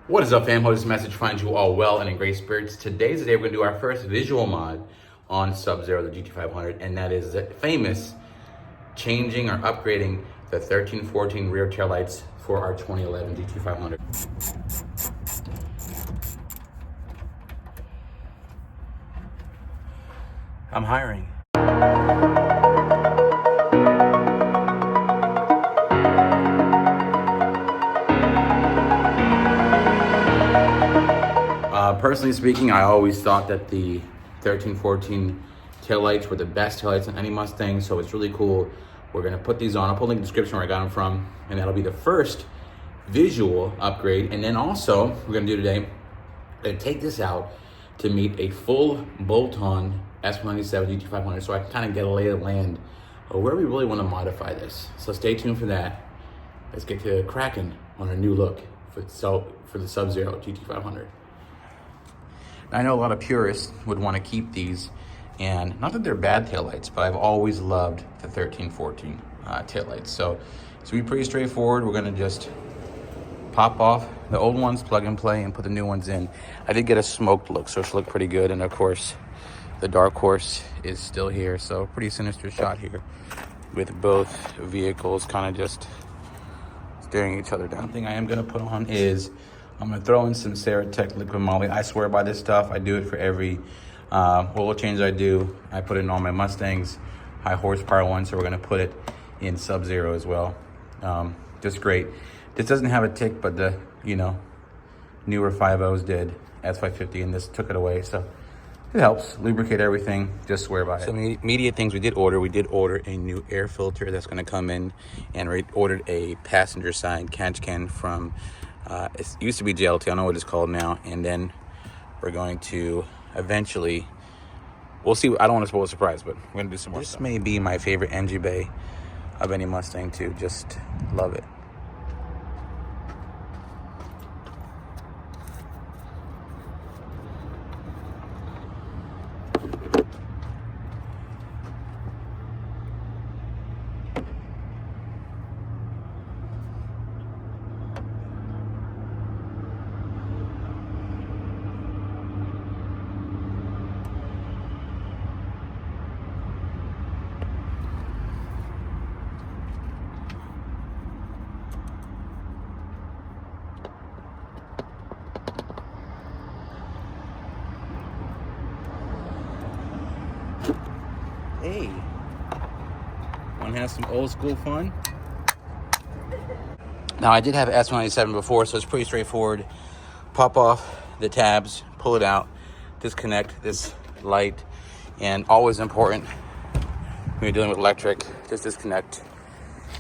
What is up, fam? Hope this message finds you all well and in great spirits. Today's the day we're gonna do our first visual mod on Sub-Zero, the GT500, and that is the famous changing or upgrading the 13-14 rear taillights for our 2011 GT500. I'm hiring. Personally speaking, I always thought that the 13-14 taillights were the best taillights in any Mustang, so it's really cool. We're gonna put these on. I'll put a link in the description where I got them from, and that'll be the first visual upgrade. And then also, we're gonna do today, take this out to meet a full bolt-on S197 GT500, so I can kind of get a lay of the land of where we really want to modify this. So stay tuned for that. Let's get to cracking on our new look for the Sub-Zero GT500. I know a lot of purists would want to keep these, and not that they're bad taillights, but I've always loved the 13-14 taillights. So it's gonna be pretty straightforward. We're gonna just pop off the old ones, plug and play, and put the new ones in. I did get a smoked look, so it should look pretty good. And of course, the dark horse is still here, so pretty sinister shot here with both vehicles kind of just staring each other down. One thing I am gonna put on is I'm gonna throw in some Ceratec liquid moly. I swear by this stuff. I do it for every oil change I do. I put it in all my Mustangs, high horsepower ones, so we're gonna put it in Sub-Zero as well. Just great. This doesn't have a tick, but the, newer 5.0s did, S550, and this took it away, so it helps lubricate everything. Just swear by it. Some immediate things we did order a new air filter that's gonna come in, and we ordered a passenger side catch can from, it used to be JLT, I don't know what it's called now, and then we're going to eventually, we'll see, I don't want to spoil the surprise, but we're gonna do some more stuff. This may be my favorite engine bay of any Mustang too, just love it. Hey, want to have some old school fun? Now, I did have an S197 before, so it's pretty straightforward. Pop off the tabs, pull it out, disconnect this light, and always important when you're dealing with electric, just disconnect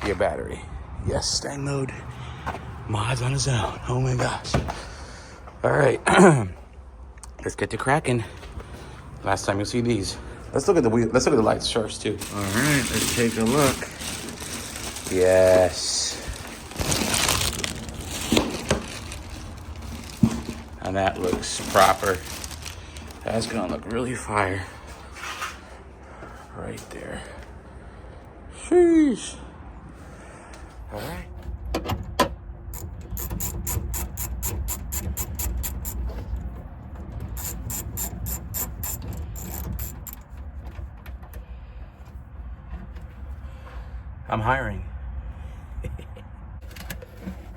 your battery. Yes, StangMode, mods on its own. Oh my gosh. All right, let's get to cracking. Last time you'll see these. Let's look at the wheel. Let's look at the lights first too. All right, let's take a look. Yes. And that looks proper. That's gonna look really fire. Right there. Sheesh. All right. I'm hiring.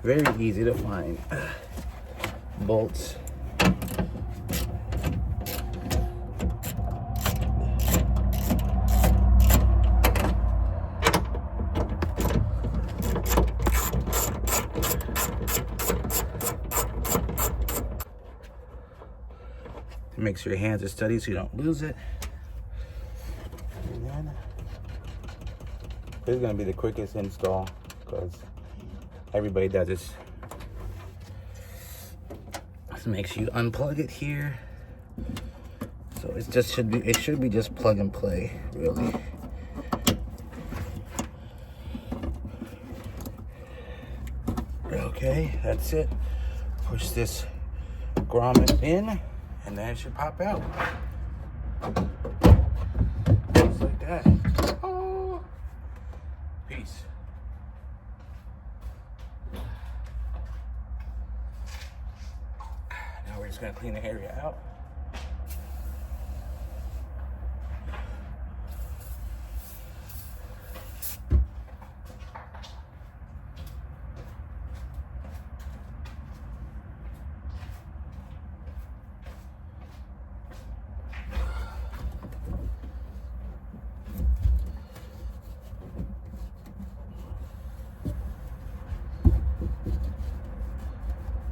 Very easy to find. Bolts. Make sure your hands are steady so you don't lose it. And then this is gonna be the quickest install because everybody does this. This makes you unplug it here. So it should be just plug and play, really. Okay, that's it. Push this grommet in, and then it should pop out. Just like that. Oh. Peace. just gonna clean the area out.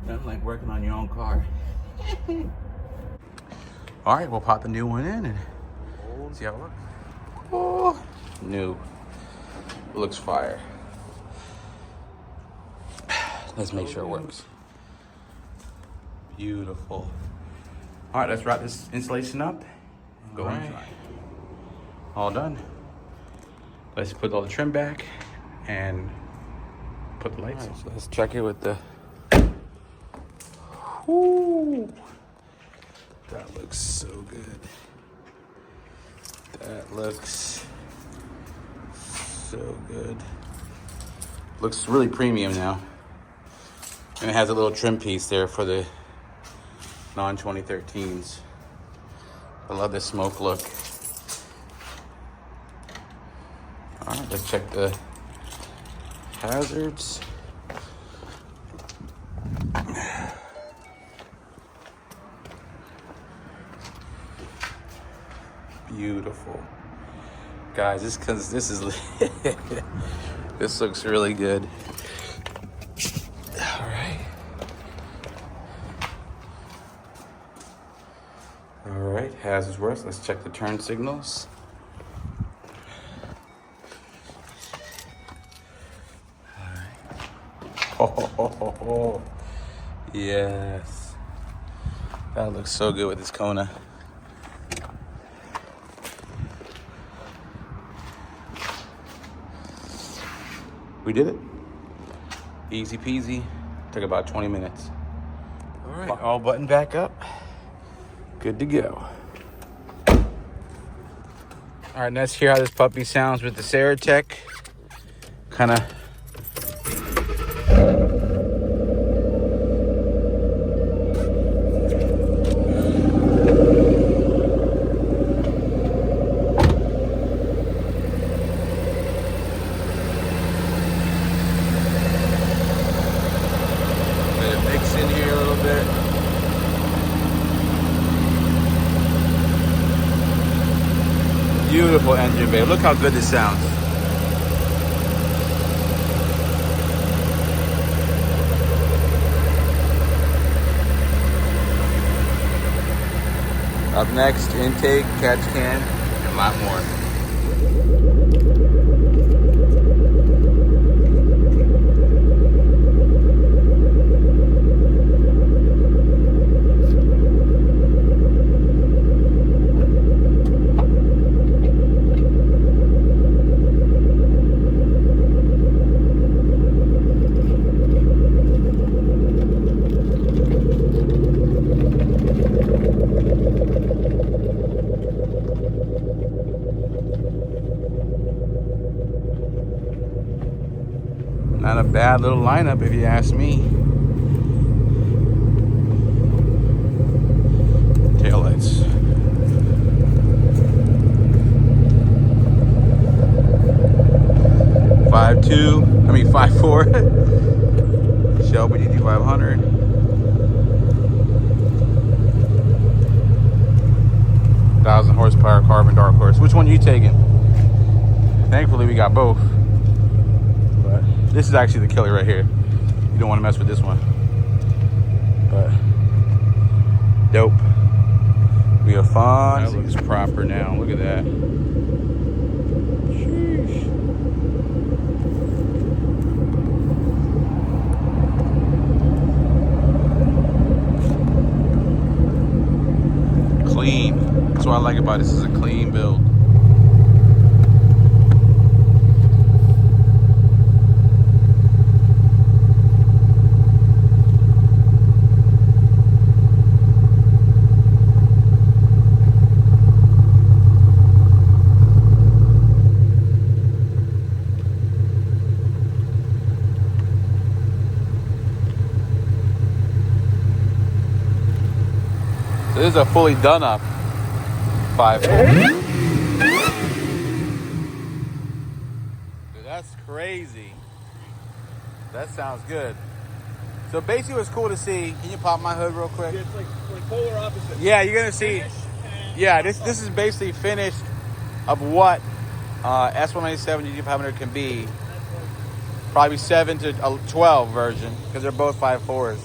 Nothing like working on your own car. All right, we'll pop the new one in and see how it looks. Oh, new. It looks fire. Let's make sure it works. Beautiful. All right, let's wrap this installation up. Go and try. All done. Let's put all the trim back and put the lights on. So let's check it with the. Ooh, that looks so good. That looks so good. Looks really premium now. And it has a little trim piece there for the non-2013s. I love the smoke look. All right, let's check the hazards. Beautiful. Guys, this this looks really good. All right. All right, hazards works. Let's check the turn signals. All right. Oh, yes. That looks so good with this Kona. We did it. Easy peasy. Took about 20 minutes. All right, all buttoned back up. Good to go. All right, let's hear how this puppy sounds with the Ceratec. Kind of. In here a little bit. Beautiful engine bay. Look how good this sounds. Up next, intake, catch can, and a lot more. Not a bad little lineup if you ask me. Taillights. I mean 5.4. Shelby GT500. horsepower Carbon Dark Horse. Which one are you taking? Thankfully we got both. But this is actually the killer right here. You don't want to mess with this one. But dope. We have fun. That looks proper now. Look at that. Sheesh. Clean. That's what I like about it. This is a clean build. So this is a fully done up 5.4. Dude, that's crazy. That sounds good. So basically what's cool to see, can you pop my hood real quick? It's like polar opposite. Yeah, you're gonna see. Yeah, this is basically finished of what S197 GT500 can be. Probably 7 to 12 version, because they're both 5.4s.